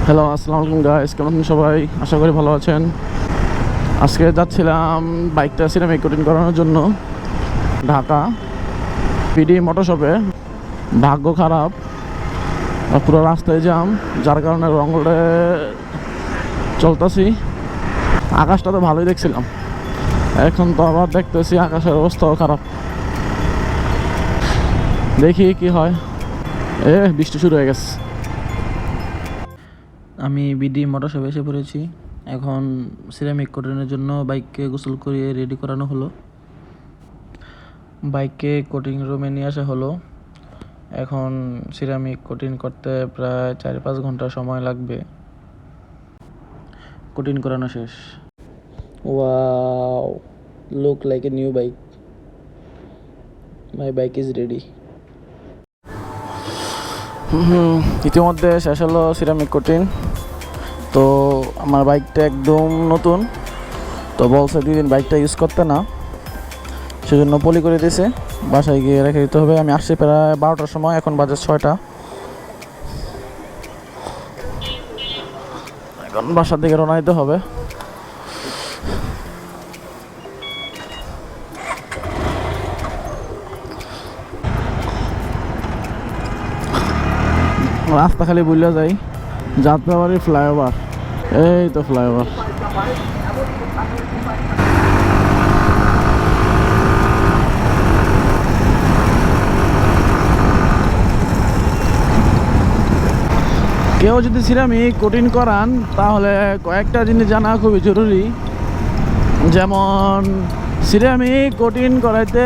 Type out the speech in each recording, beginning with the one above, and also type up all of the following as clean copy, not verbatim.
Hello, আসসালামু আলাইকুম guys, কেমন আছেন সবাই? আশা করি ভালো আছেন। আজকে যাচ্ছিলাম বাইকটা সিরামিক কোটিং করানোর জন্য ঢাকা পিডি মোটর শপে। ভাগ্য খারাপ, পুরো রাস্তায় জ্যাম, যার কারণে রং রোডে চলতেছি। আকাশটা তো ভালোই দেখছিলাম, এখন তো আবার দেখতেছি আকাশের অবস্থাও খারাপ। দেখি কি হয়। বৃষ্টি শুরু হয়ে গেছে। আমি বিডি মোটর শপে এসে পড়েছি। এখন সিরামিক কোটিংয়ের জন্য বাইককে গোসল করিয়ে রেডি করানো হলো। বাইককে কোটিং রুমে নিয়ে আসা হলো। এখন সিরামিক কোটিং করতে প্রায় 4-5 ঘন্টা সময় লাগবে। কোটিং করানো শেষ। Wow, look like a new bike. My bike is ready. ইতিমধ্যে শেষ হলো সিরামিক কোটিং। তো আমার বাইকটা একদম নতুন, তো বলছে 2 দিন বাইকটা ইউজ করতে না, সেজন্য পলি করে দিয়েছে, বাসায় গিয়ে রেখে দিতে হবে। আমি আসছি প্রায় 12টার সময়, এখন বাজে 6টা। এখন বাসার দিকে রওনা দিতে হবে। রাস্তা খালি বুঝলে যাই, যাত্রাবাড়ি ফ্লাইওভার। এই তো ফ্লাইওভার। কেউ যদি সিরামিক কোটিং করান তাহলে কয়েকটা জিনিস জানা খুবই জরুরি। যেমন সিরামিক কোটিং করাইতে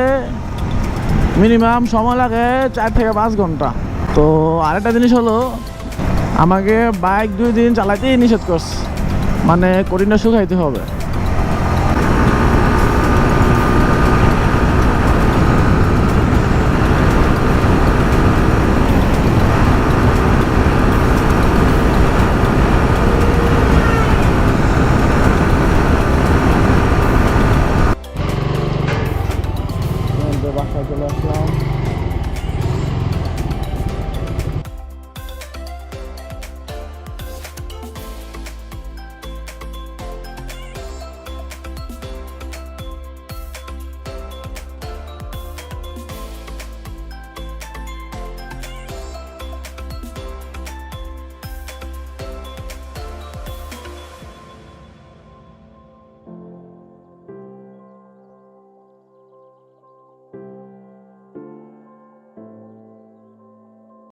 মিনিমাম সময় লাগে 4 থেকে 5 ঘন্টা। তো আরেকটা জিনিস হলো, আমাকে বাইক 2 দিন চালাইতেই নিষেধ করছে, মানে কোটিংটা শুকাইতে হবে।